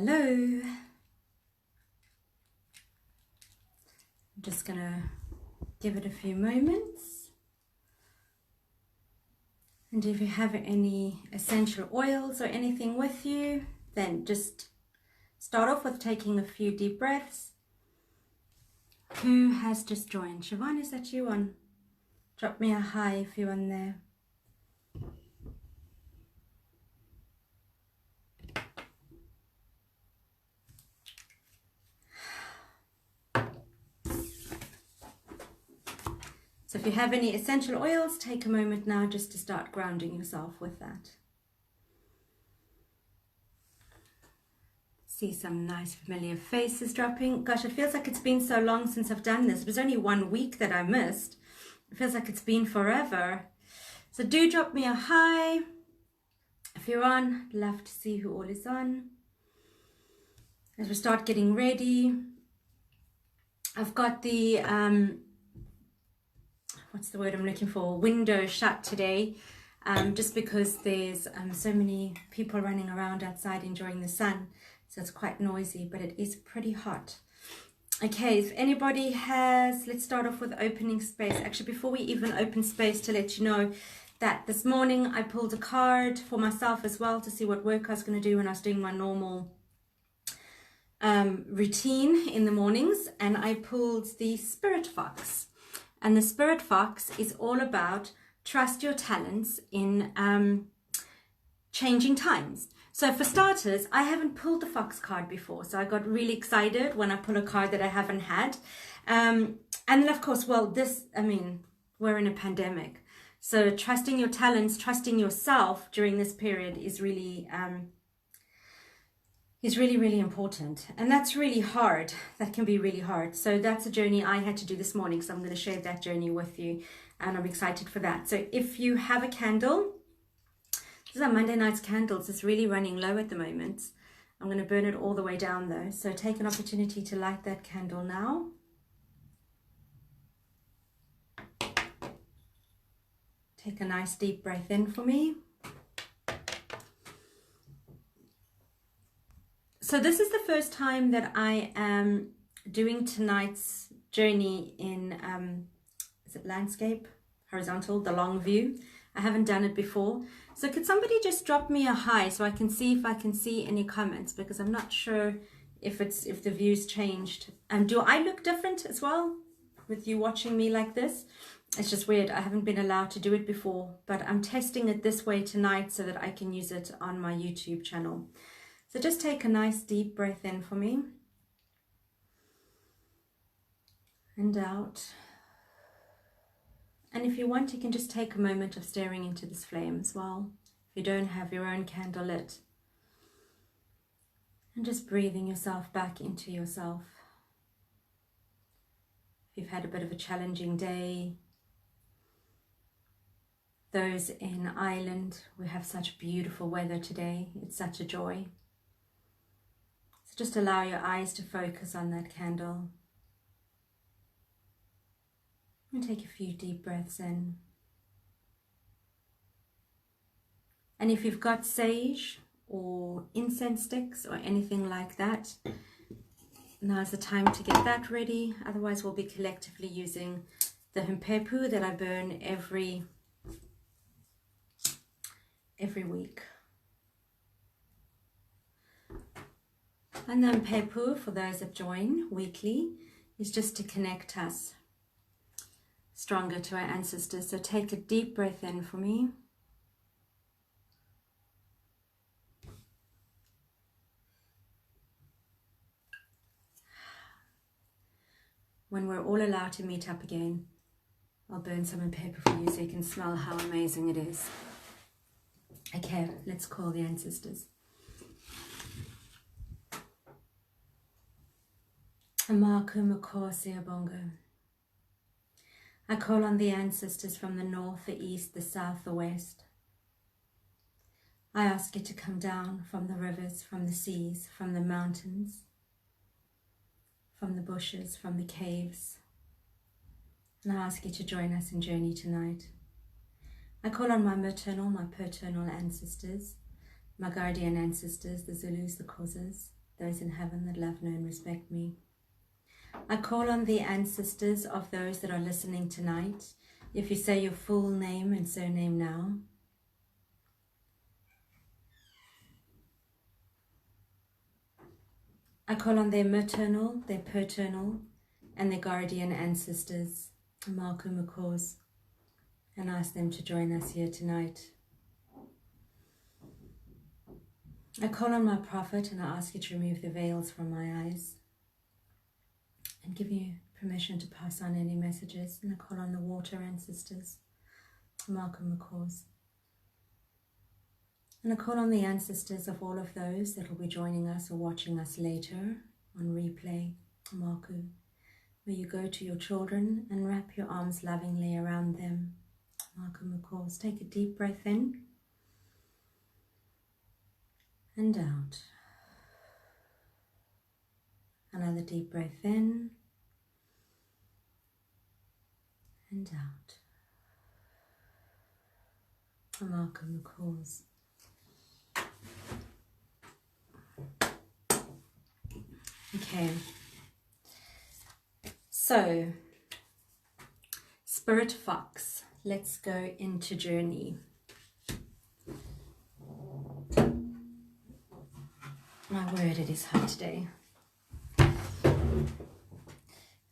Hello. I'm just gonna give it a few moments. And if you have any essential oils or anything with you, then just start off with taking a few deep breaths. Who has just joined? Siobhan, is that you on? Drop me a hi if you're on there. So if you have any essential oils, take a moment now just to start grounding yourself with that. See some nice familiar faces dropping. Gosh, it feels like it's been so long since I've done this. It was only 1 week that I missed. It feels like it's been forever. So do drop me a hi. If you're on, love to see who all is on. As we start getting ready, I've got the, what's the word I'm looking for? Window shut today, just because there's so many people running around outside enjoying the sun. So it's quite noisy, but it is pretty hot. Okay, if anybody has, let's start off with opening space. Actually, before we even open space, to let you know that this morning I pulled a card for myself as well to see what work I was going to do when I was doing my normal routine in the mornings. And I pulled the Spirit Fox. And the Spirit Fox is all about trust your talents in changing times. So for starters, I haven't pulled the Fox card before. So I got really excited when I pull a card that I haven't had. And then of course, well, we're in a pandemic. So trusting your talents, trusting yourself during this period is really, really important. And that's really hard. That can be really hard. So that's a journey I had to do this morning. So I'm going to share that journey with you. And I'm excited for that. So if you have a candle, these are Monday night's candles. It's really running low at the moment. I'm going to burn it all the way down though. So take an opportunity to light that candle now. Take a nice deep breath in for me. So this is the first time that I am doing tonight's journey in, is it landscape, horizontal, the long view. I haven't done it before. So could somebody just drop me a hi so I can see if I can see any comments, because I'm not sure if the view's changed. Do I look different as well with you watching me like this? It's just weird. I haven't been allowed to do it before, but I'm testing it this way tonight so that I can use it on my YouTube channel. So just take a nice deep breath in for me. And out. And if you want, you can just take a moment of staring into this flame as well, if you don't have your own candle lit. And just breathing yourself back into yourself. If you've had a bit of a challenging day, those in Ireland, we have such beautiful weather today. It's such a joy. So just allow your eyes to focus on that candle. And take a few deep breaths in. And if you've got sage or incense sticks or anything like that, now's the time to get that ready. Otherwise, we'll be collectively using the humpepu that I burn every week. And the humpepu, for those that join weekly, is just to connect us stronger to our ancestors. So take a deep breath in for me. When we're all allowed to meet up again, I'll burn some humpepu for you so you can smell how amazing it is. Okay, let's call the ancestors. Amaku Makosi Abongo. I call on the ancestors from the north, the east, the south, the west. I ask you to come down from the rivers, from the seas, from the mountains, from the bushes, from the caves. And I ask you to join us in journey tonight. I call on my maternal, my paternal ancestors, my guardian ancestors, the Zulus, the Xhosas, those in heaven that love, know and respect me. I call on the ancestors of those that are listening tonight. If you say your full name and surname now. I call on their maternal, their paternal, and their guardian ancestors, Maku Makors, and ask them to join us here tonight. I call on my prophet and I ask you to remove the veils from my eyes and give you permission to pass on any messages. And I call on the water ancestors, Maku Makors. And I call on the ancestors of all of those that will be joining us or watching us later on replay, Maku, where you go to your children and wrap your arms lovingly around them, Maku Makors. Take a deep breath in and out. Another deep breath in and out. Maku Makors. Okay, so Spirit Fox, let's go into journey. My word, it is hot today.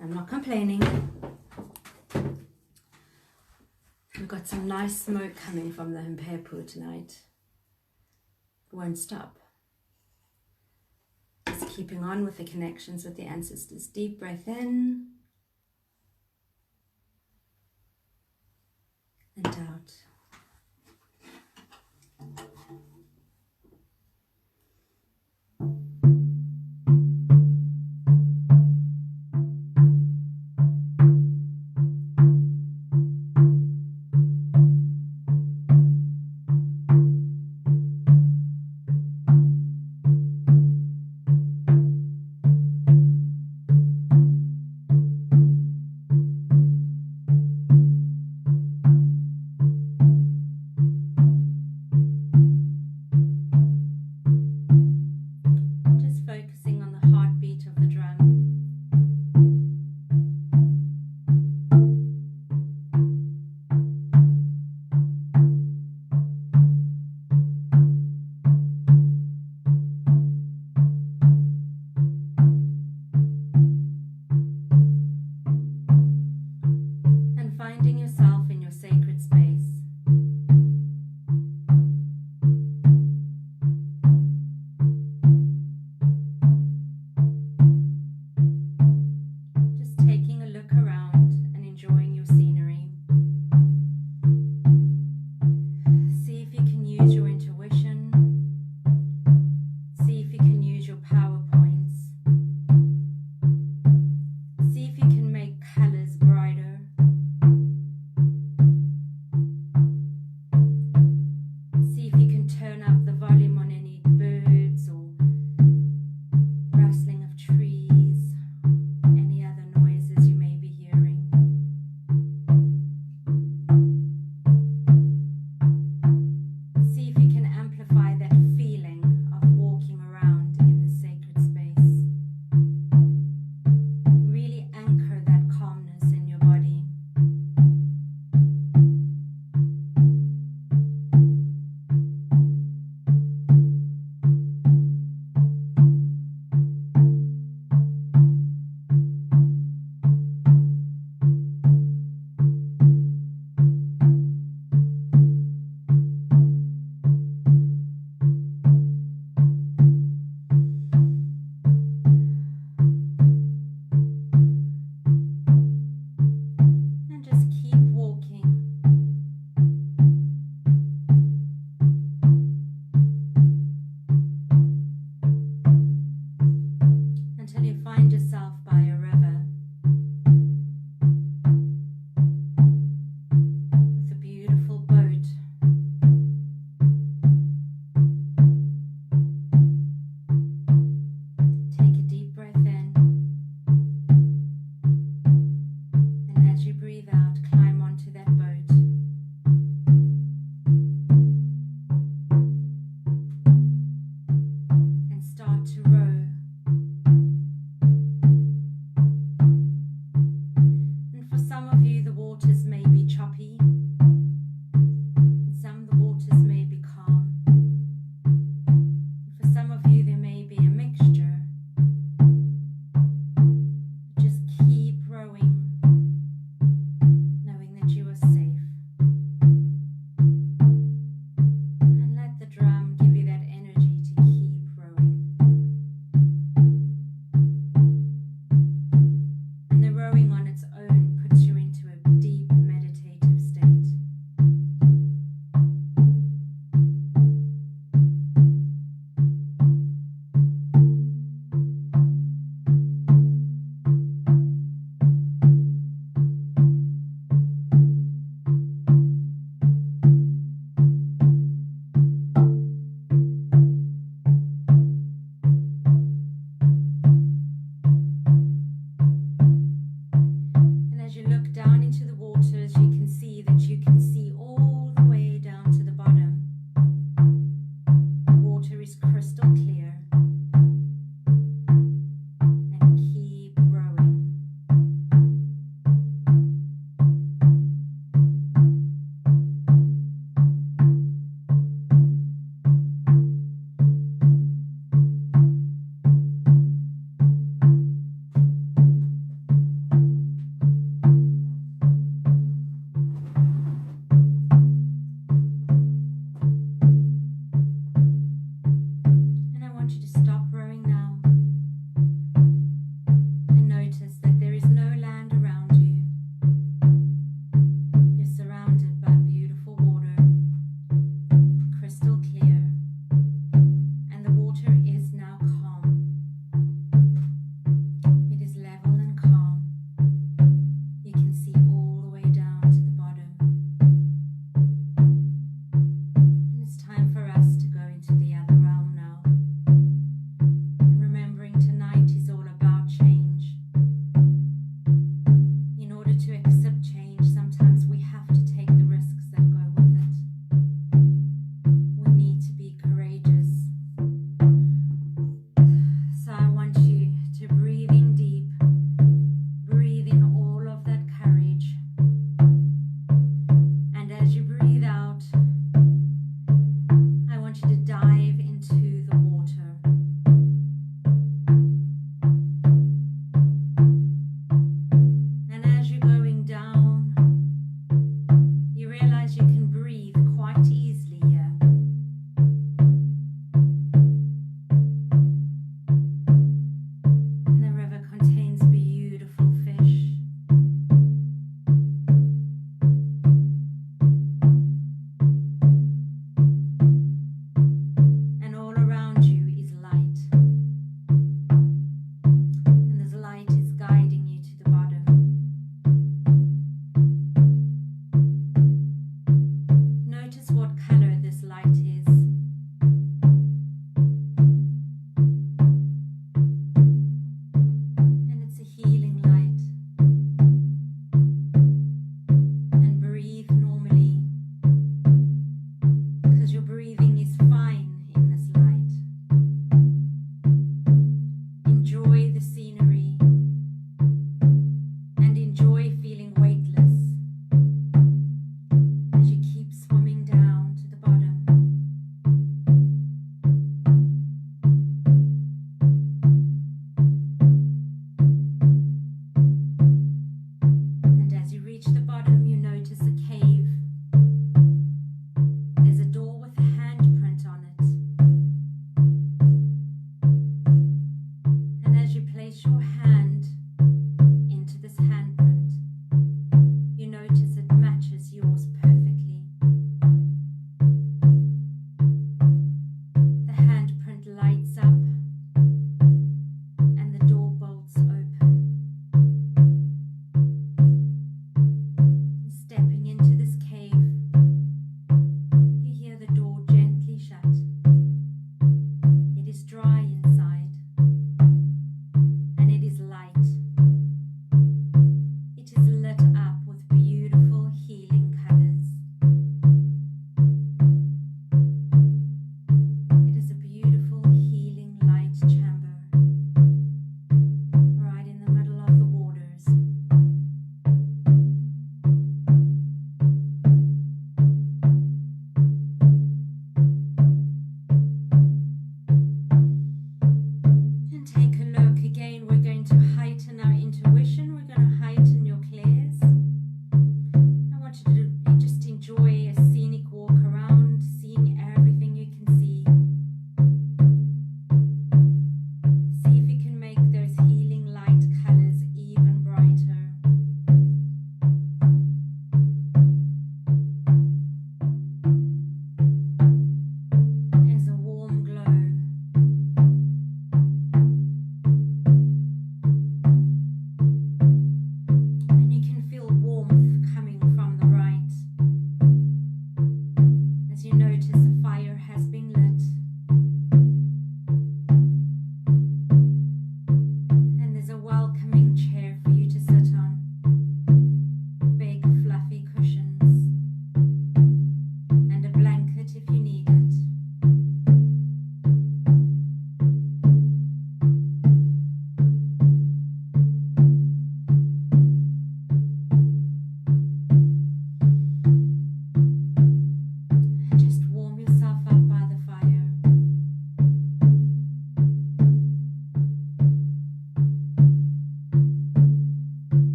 I'm not complaining. We've got some nice smoke coming from the Himpepu tonight. It won't stop. Just keeping on with the connections with the ancestors. Deep breath in and out.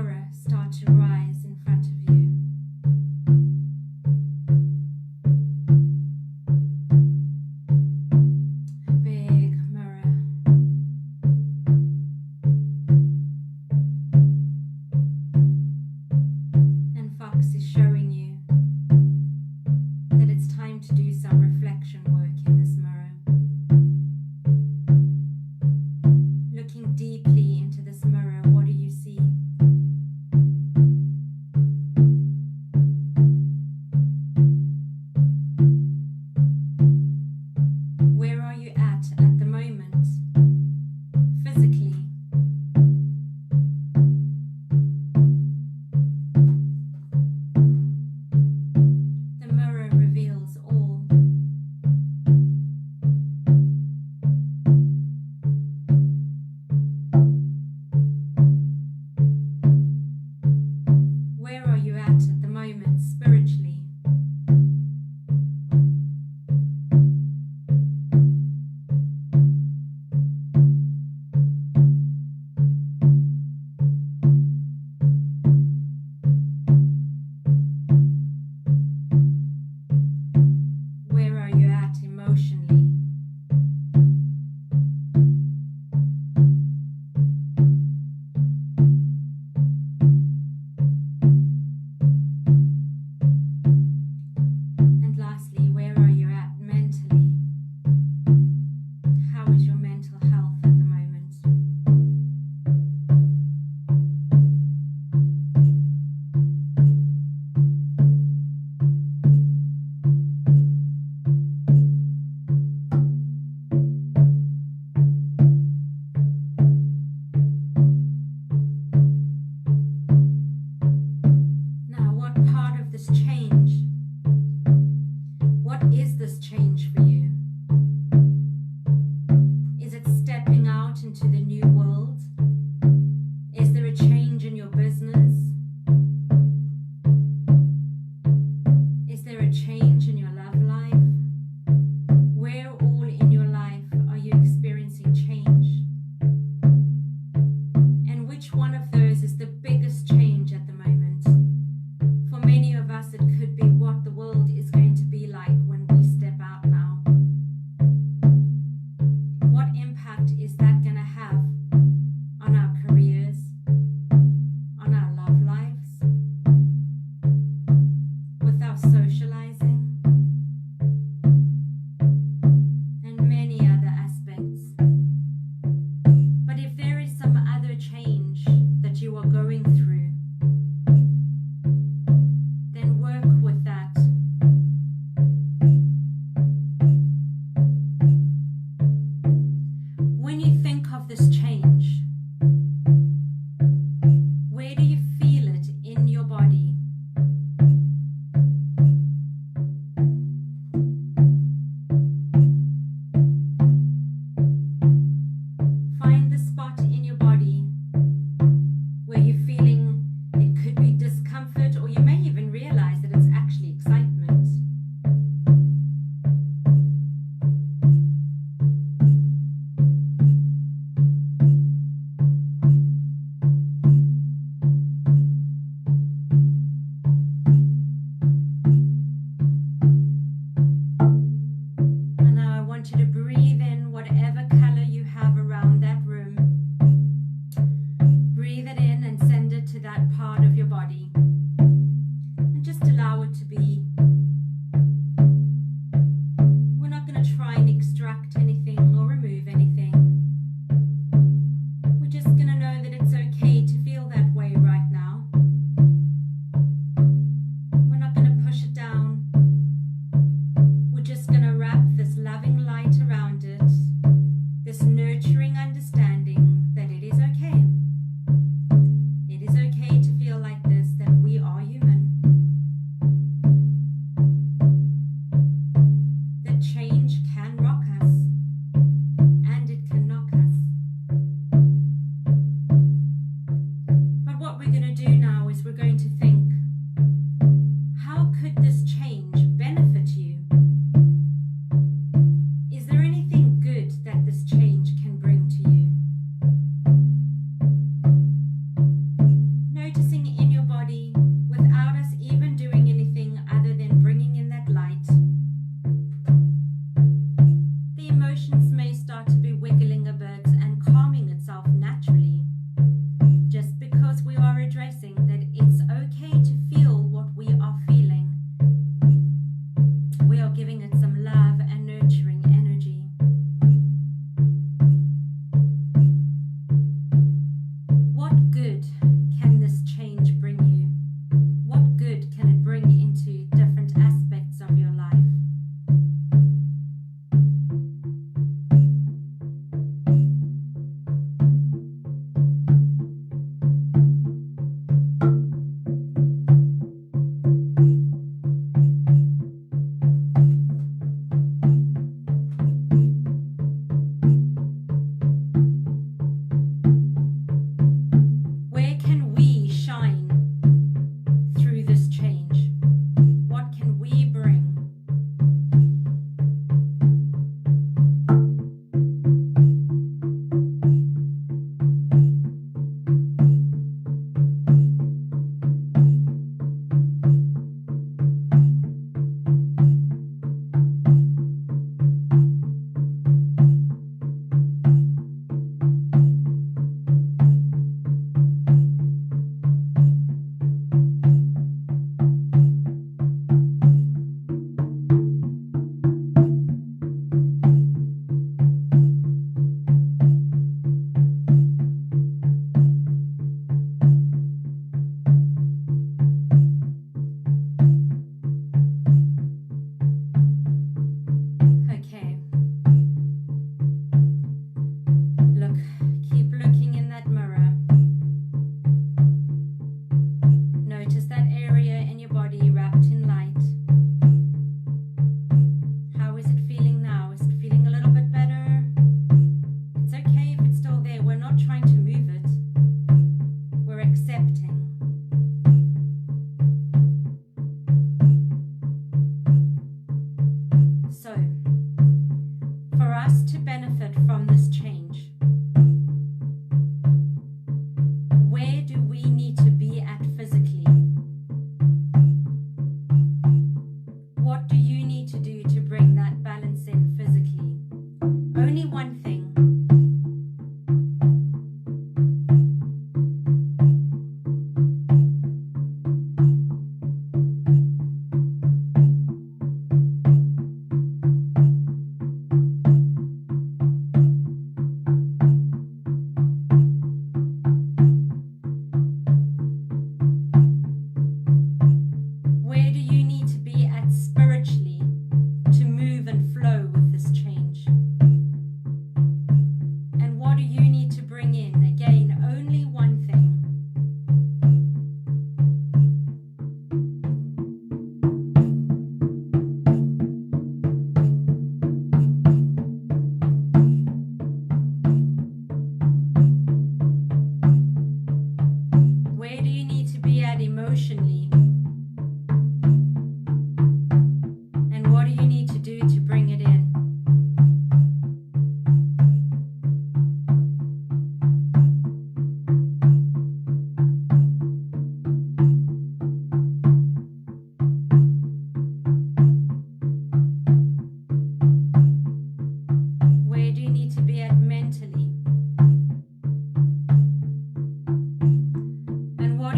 mirror start to rise in front of you. A big mirror. And Fox is showing you that it's time to do some reflection work in this mirror. Looking deeply into this mirror, what do you see?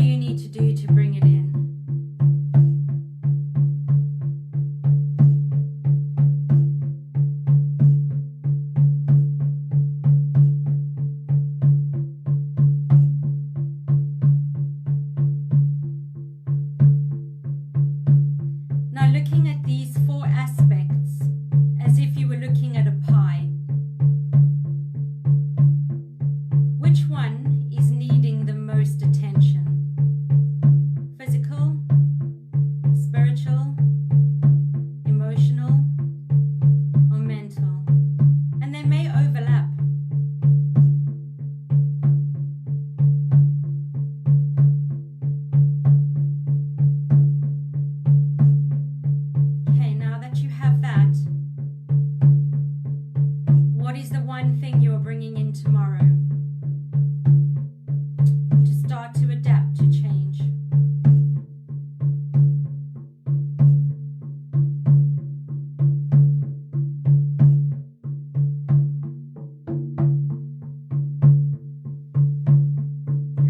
do you need to do to bring it in? Now looking at these 4 aspects as if you were looking at a pie, which one is needing the most attention? Physical, spiritual, emotional, or mental? And they may overlap. Okay, now that you have that, what is the one thing you are bringing in tomorrow to start to adapt to change?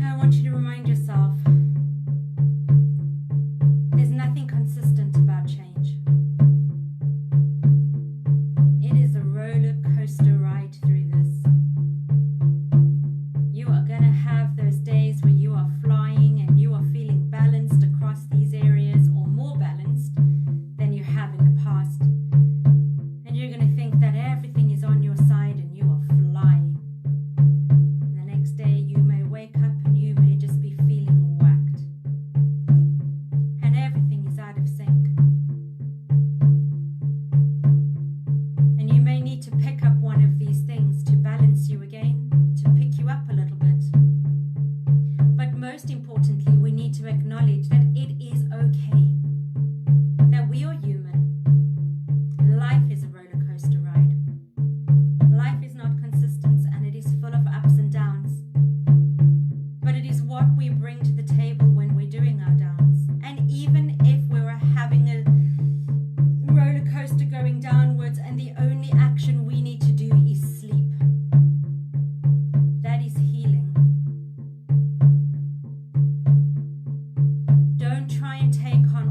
I want you to remind yourself there's nothing consistent about change. It is a roller coaster ride through this. You are going to have those days where you are flying and you are feeling balanced across these areas, or more balanced than you have in the past. And you're going to think that everything is on your side and you are flying. And the next day you may wake up and you may just be feeling whacked. And everything is out of sync. And you may need to pick up one of these things to balance you again, to pick you up a little bit. But most importantly, we need to acknowledge that it is okay, that we are human. Life is a roller coaster ride. Life is not consistent and it is full of ups and downs. But it is what we bring to the table when we're doing our downs. And even if we were having a roller coaster going downwards and the only action we need to do is sleep, that is healing. Don't try and take on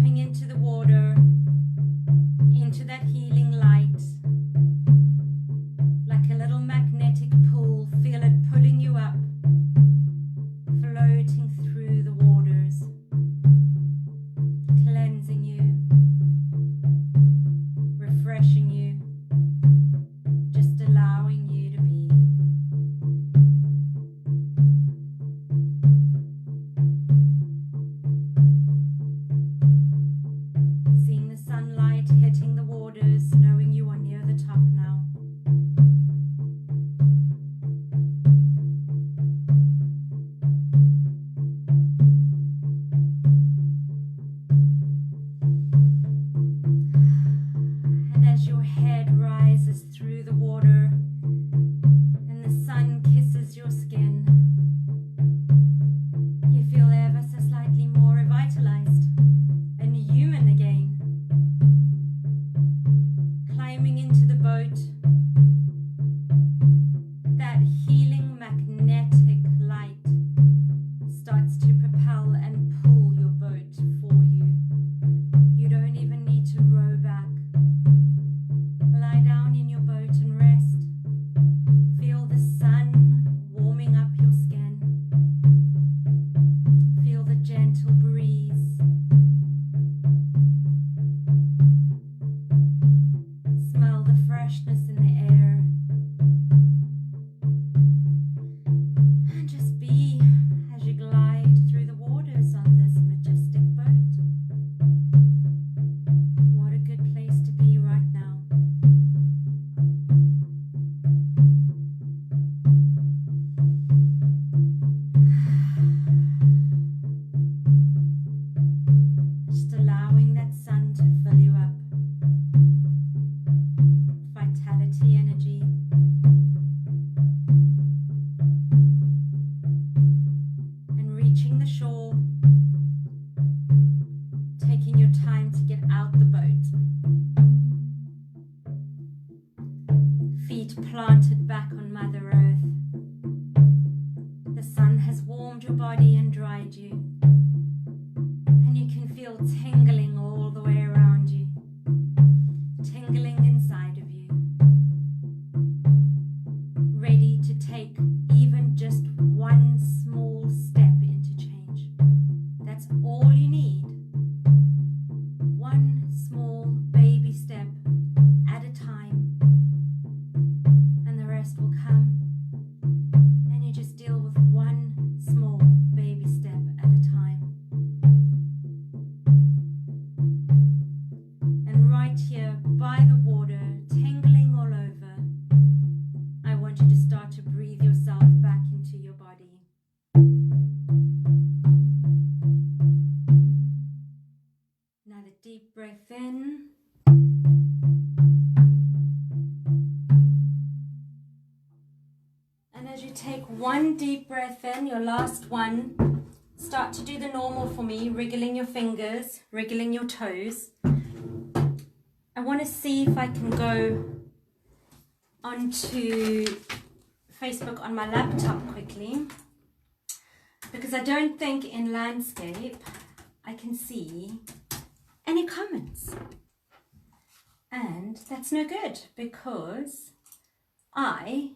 Climbing into the water, into that healing light, like a little magnetic pull. Feel it pulling you up, floating through the waters, cleansing you, refreshing you, just allowing you to be. Seeing the sunlight hitting the waters, knowing you are near the top now. And as your head rises through the water and the sun kisses your skin, you feel ever so slightly more revitalized and human again. Climbing into the boat, that healing magnetic light starts to propel and pull your boat for you. You don't even need to row back. Lie down in your boat and rest. Feel the sun warming up your skin. Feel the gentle breeze. Smell the freshness in the air. And just be as you glide through the waters on this majestic boat. What a good place to be right now. Just allowing that sun to fill you up. Vitality, energy. And reaching the shore. Taking your time to get out the boat. Feet planted back on Mother Earth. The sun has warmed your body and dried you. And you can feel tingling all the way around you. Tingling inside of you. Ready to take even just one small step into change. That's all you need. One small baby step at a time. And the rest will come. And you just deal with one small baby step at a time. And right here by the water, tingling all over, I want you to start to breathe yourself back into your body. Another deep breath in. And as you take one deep breath in, your last one, start to do the normal for me, wriggling your fingers, wriggling your toes. I want to see if I can go onto Facebook on my laptop quickly, because I don't think in landscape I can see any comments. And that's no good, because I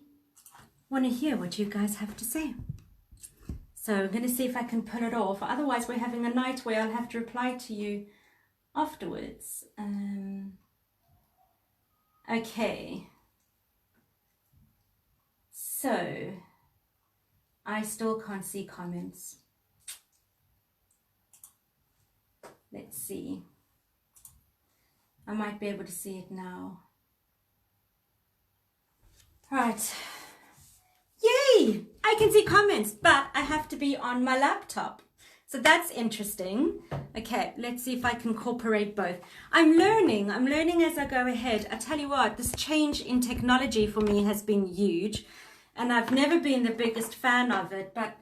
want to hear what you guys have to say. So I'm going to see if I can pull it off. Otherwise, we're having a night where I'll have to reply to you afterwards. Okay. So I still can't see comments. Let's see. I might be able to see it now. Right. Yay! I can see comments, but I have to be on my laptop. So that's interesting. Okay, let's see if I can incorporate both. I'm learning as I go ahead. I tell you what, this change in technology for me has been huge. And I've never been the biggest fan of it, but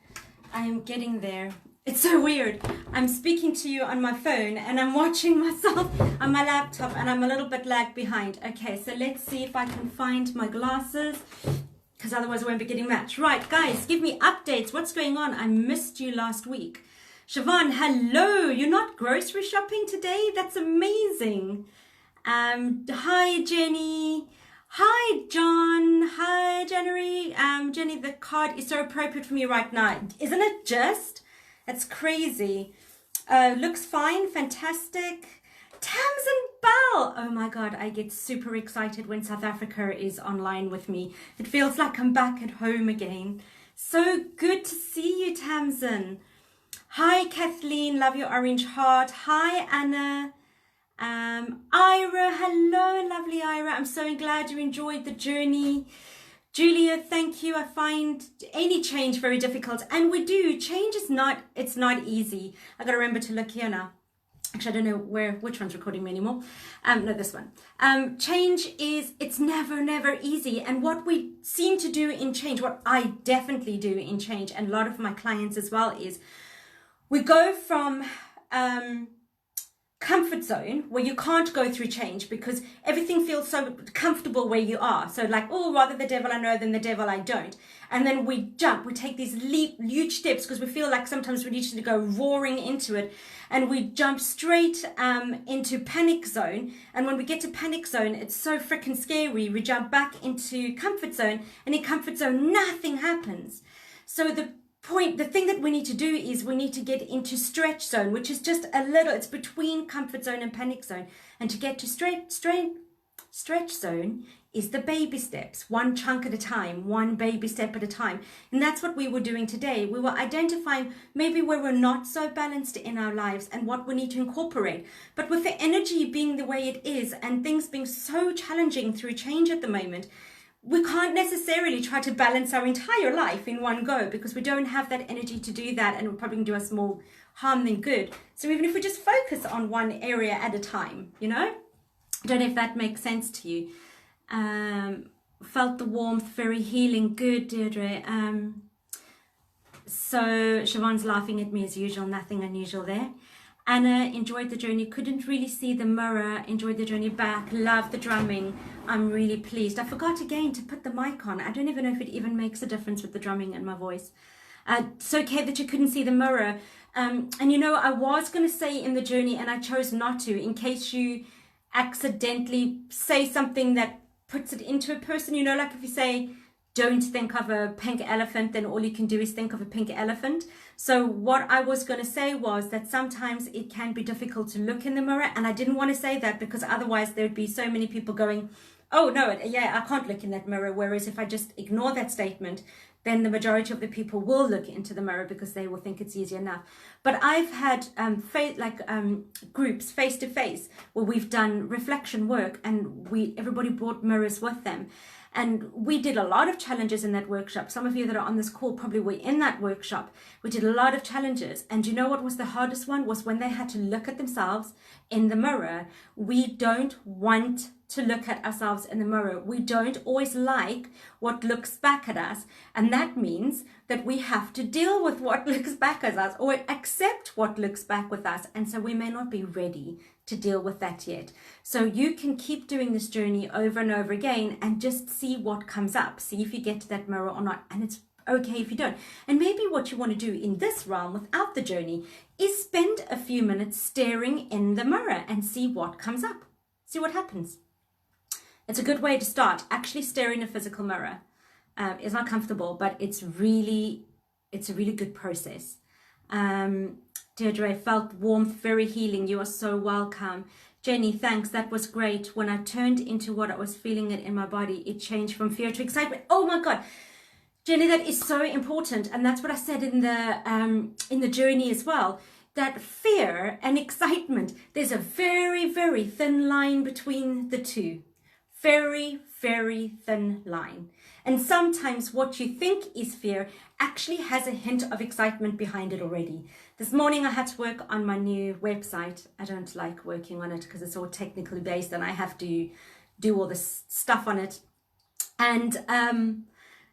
I am getting there. It's so weird. I'm speaking to you on my phone and I'm watching myself on my laptop and I'm a little bit lagged behind. Okay, so let's see if I can find my glasses, because otherwise I won't be getting matched. Right, guys, give me updates. What's going on? I missed you last week. Siobhan, hello. You're not grocery shopping today? That's amazing. Hi, Jenny. Hi, John. Hi, January. Jenny, the card is so appropriate for me right now. Isn't it just? That's crazy. Looks fine. Fantastic. Tamsin Bell. Oh my God, I get super excited when South Africa is online with me. It feels like I'm back at home again. So good to see you, Tamsin. Hi, Kathleen. Love your orange heart. Hi, Anna. Ira. Hello, lovely Ira. I'm so glad you enjoyed the journey. Julia, thank you. I find any change very difficult. And we do. Change is not, it's not easy. I got to remember to look here now. Actually, I don't know which one's recording me anymore. No, this one. Change is, it's never easy. And what we seem to do in change, what I definitely do in change, and a lot of my clients as well, is we go from comfort zone where you can't go through change because everything feels so comfortable where you are. So like, oh, rather the devil I know than the devil I don't. And then we jump, we take these huge steps because we feel like sometimes we need to go roaring into it. And we jump straight into panic zone. And when we get to panic zone, it's so freaking scary. We jump back into comfort zone, and in comfort zone, nothing happens. So the thing that we need to do is we need to get into stretch zone, which is just a little, it's between comfort zone and panic zone. And to get to stretch zone is the baby steps, one chunk at a time, one baby step at a time. And that's what we were doing today. We were identifying maybe where we're not so balanced in our lives and what we need to incorporate. But with the energy being the way it is and things being so challenging through change at the moment, we can't necessarily try to balance our entire life in one go because we don't have that energy to do that, and it will probably do us more harm than good. So even if we just focus on one area at a time, you know? I don't know if that makes sense to you. Felt the warmth, very healing. Good, Deirdre. So Siobhan's laughing at me as usual, nothing unusual there. Anna, enjoyed the journey, couldn't really see the mirror, enjoyed the journey back, love the drumming, I'm really pleased. I forgot again to put the mic on. I don't even know if it even makes a difference with the drumming and my voice. It's okay that you couldn't see the mirror. And you know, I was going to say in the journey, and I chose not to, in case you accidentally say something that puts it into a person, you know, like if you say, don't think of a pink elephant, then all you can do is think of a pink elephant. So what I was going to say was that sometimes it can be difficult to look in the mirror, and I didn't want to say that because otherwise there'd be so many people going, oh no, yeah, I can't look in that mirror. Whereas if I just ignore that statement, then the majority of the people will look into the mirror because they will think it's easy enough. But I've had groups face to face where we've done reflection work, and everybody brought mirrors with them. And we did a lot of challenges in that workshop. Some of you that are on this call probably were in that workshop. We did a lot of challenges. And you know what was the hardest one? Was when they had to look at themselves in the mirror. We don't want to look at ourselves in the mirror. We don't always like what looks back at us. And that means that we have to deal with what looks back at us, or accept what looks back with us. And so we may not be ready to deal with that yet. So you can keep doing this journey over and over again and just see what comes up. See if you get to that mirror or not. And it's okay if you don't. And maybe what you want to do in this realm without the journey is spend a few minutes staring in the mirror and see what comes up. See what happens. It's a good way to start. Actually stare in a physical mirror. It's not comfortable, but it's a really good process. Deirdre, felt warmth, very healing. You are so welcome. Jenny, thanks. That was great. When I turned into what I was feeling it in my body, it changed from fear to excitement. Oh my God. Jenny, that is so important. And that's what I said in the journey as well. That fear and excitement, there's a very thin line between the two. Very thin line. And sometimes what you think is fear actually has a hint of excitement behind it already. This morning I had to work on my new website. I don't like working on it because it's all technically based and I have to do all this stuff on it. And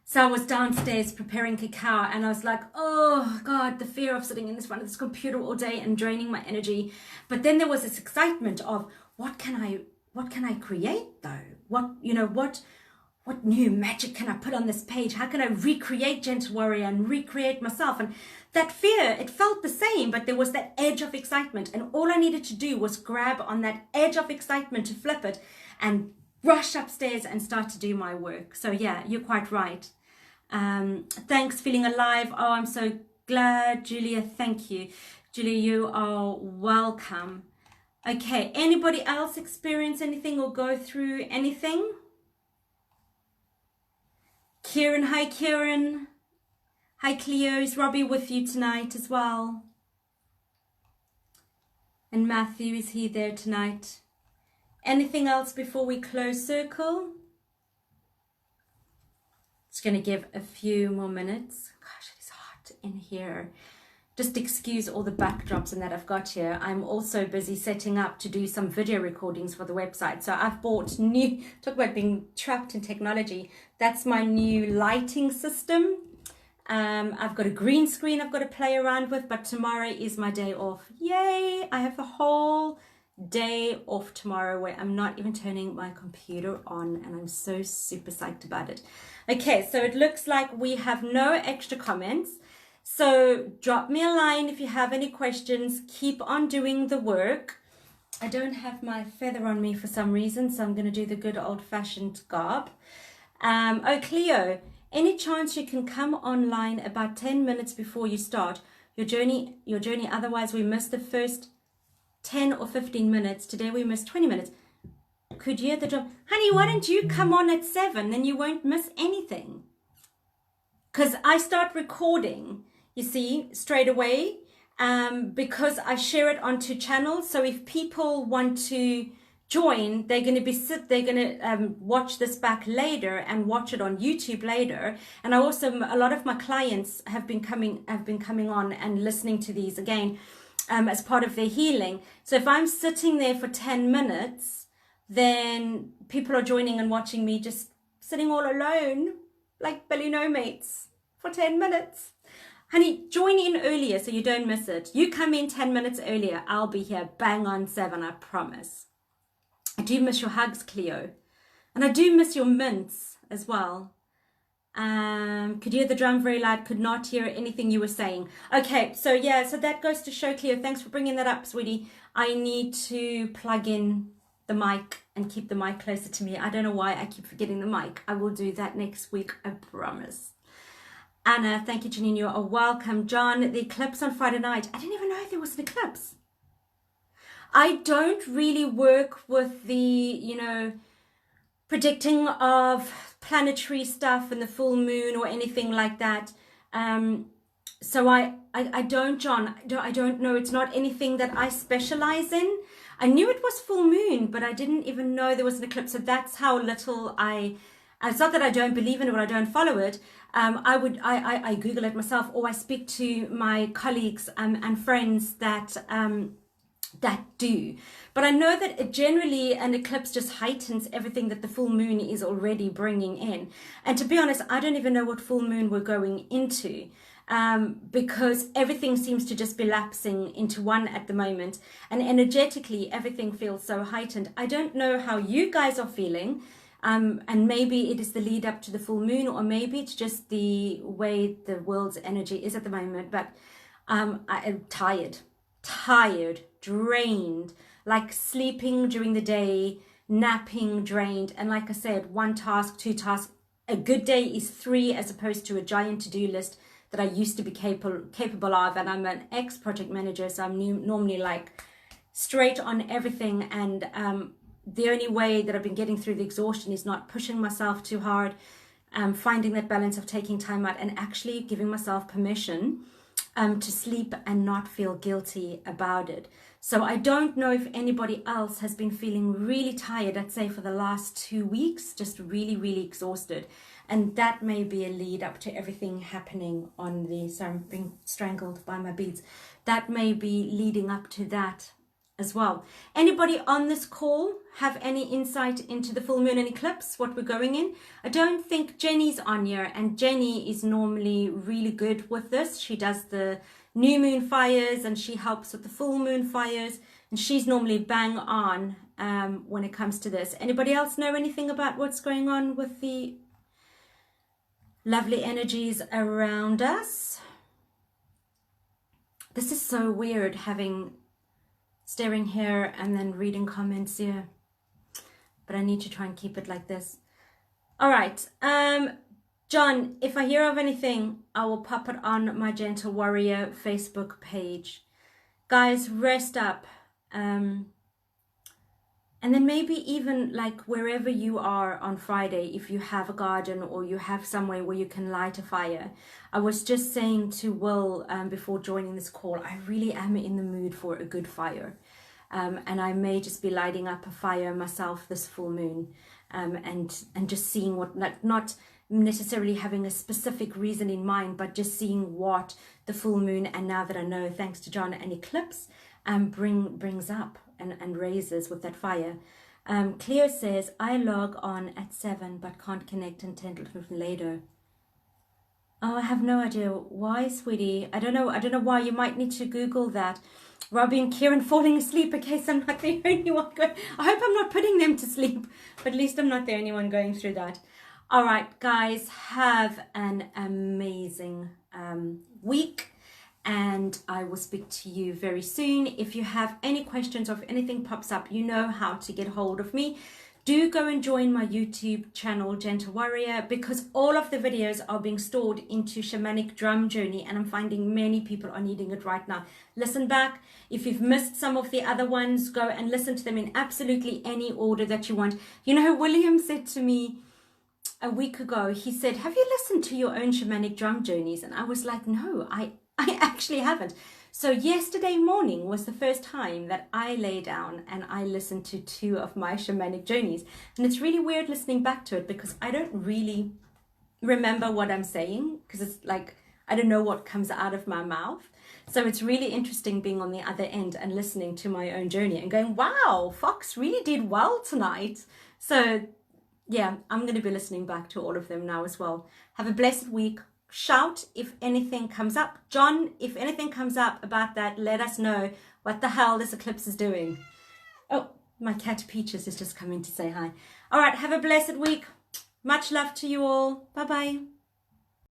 so I was downstairs preparing cacao, and I was like, oh God, the fear of sitting in this front of this computer all day and draining my energy. But then there was this excitement of what can I create though? What what new magic can I put on this page? How can I recreate Gentle Warrior and recreate myself? And that fear, it felt the same, but there was that edge of excitement. And all I needed to do was grab on that edge of excitement to flip it and rush upstairs and start to do my work. So yeah, you're quite right. Thanks, feeling alive. Oh, I'm so glad, Julia. Thank you. Julia, you are welcome. Okay, anybody else experience anything or go through anything? Kieran, hi Kieran. Hi Cleo, is Robbie with you tonight as well? And Matthew, is he there tonight? Anything else before we close circle? Just going to give a few more minutes. Gosh, it is hot in here. Just excuse all the backdrops and that I've got here. I'm also busy setting up to do some video recordings for the website. So I've bought new, talk about being trapped in technology. That's my new lighting system. I've got a green screen I've got to play around with, but tomorrow is my day off. Yay! I have the whole day off tomorrow where I'm not even turning my computer on, and I'm so super psyched about it. Okay, so it looks like we have no extra comments. So drop me a line if you have any questions. Keep on doing the work. I don't have my feather on me for some reason, so I'm going to do the good old-fashioned garb. Oh, Cleo, any chance you can come online about 10 minutes before you start your journey? Otherwise, we missed the first 10 or 15 minutes. Today we missed 20 minutes. Could you hear the drum? Honey, why don't you come on at 7? Then you won't miss anything. Because I start recording, you see, straight away, because I share it onto channels. So if people want to join, they're going to watch this back later and watch it on YouTube later. And I also, a lot of my clients have been coming on and listening to these again as part of their healing. So if I'm sitting there for 10 minutes, then people are joining and watching me just sitting all alone, like Billy No Mates, for 10 minutes. Honey, join in earlier so you don't miss it. You come in 10 minutes earlier, I'll be here bang on 7, I promise. I do miss your hugs, Cleo. And I do miss your mints as well. Could hear the drum very loud, could not hear anything you were saying. Okay, so yeah, so that goes to show, Cleo. Thanks for bringing that up, sweetie. I need to plug in the mic and keep the mic closer to me. I don't know why I keep forgetting the mic. I will do that next week, I promise. Anna, thank you, Janine. You are welcome. John, the eclipse on Friday night. I didn't even know there was an eclipse. I don't really work with the, predicting of planetary stuff and the full moon or anything like that. So I don't, John, I don't know. It's not anything that I specialize in. I knew it was full moon, but I didn't even know there was an eclipse. So that's how little it's not that I don't believe in it or I don't follow it. I Google it myself, or I speak to my colleagues and friends that do. But I know that generally an eclipse just heightens everything that the full moon is already bringing in. And to be honest, I don't even know what full moon we're going into, because everything seems to just be lapsing into one at the moment. And energetically, everything feels so heightened. I don't know how you guys are feeling. And maybe it is the lead up to the full moon, or maybe it's just the way the world's energy is at the moment. But I am tired, drained, like sleeping during the day, napping, drained. And like I said, 1 task, 2 tasks. A good day is 3 as opposed to a giant to-do list that I used to be capable of. And I'm an ex-project manager, so I'm normally like straight on everything. And the only way that I've been getting through the exhaustion is not pushing myself too hard, finding that balance of taking time out and actually giving myself permission to sleep and not feel guilty about it. So I don't know if anybody else has been feeling really tired, I'd say for the last 2 weeks, just really, really exhausted. And that may be a lead up to everything happening on sorry, I'm being strangled by my beads. That may be leading up to that as well. Anybody on this call have any insight into the full moon and eclipse, what we're going in? I don't think Jenny's on here, and Jenny is normally really good with this. She does the new moon fires and she helps with the full moon fires, and she's normally bang on when it comes to this. Anybody else know anything about what's going on with the lovely energies around us? This is so weird, staring here and then reading comments here. But I need to try and keep it like this. All right. John, if I hear of anything, I will pop it on my Gentle Warrior Facebook page. Guys, rest up. And then maybe even like wherever you are on Friday, if you have a garden or you have somewhere where you can light a fire. I was just saying to Will before joining this call, I really am in the mood for a good fire. And I may just be lighting up a fire myself this full moon, and just seeing what, like, not necessarily having a specific reason in mind, but just seeing what the full moon, and now that I know, thanks to John, an eclipse brings up and raises with that fire. Cleo says, I log on at 7 but can't connect until later. Oh, I have no idea why, sweetie. I don't know why. You might need to Google that. Robbie and Kieran falling asleep in case I'm not the only one going. I hope I'm not putting them to sleep, but at least I'm not the only one going through that. All right, guys, have an amazing week, and I will speak to you very soon. If you have any questions or if anything pops up, you know how to get hold of me. Do go and join my YouTube channel, Gentle Warrior, because all of the videos are being stored into Shamanic Drum Journey, and I'm finding many people are needing it right now. Listen back. If you've missed some of the other ones, go and listen to them in absolutely any order that you want. You know, William said to me a week ago, he said, have you listened to your own Shamanic Drum Journeys? And I was like, no, I actually haven't. So yesterday morning was the first time that I lay down and I listened to 2 of my shamanic journeys. And it's really weird listening back to it because I don't really remember what I'm saying, because it's like, I don't know what comes out of my mouth. So it's really interesting being on the other end and listening to my own journey and going, wow, Fox really did well tonight. So yeah, I'm going to be listening back to all of them now as well. Have a blessed week. Shout if anything comes up. John, if anything comes up about that, let us know what the hell this eclipse is doing. Oh, my cat Peaches is just coming to say hi. All right, have a blessed week. Much love to you all. Bye-bye.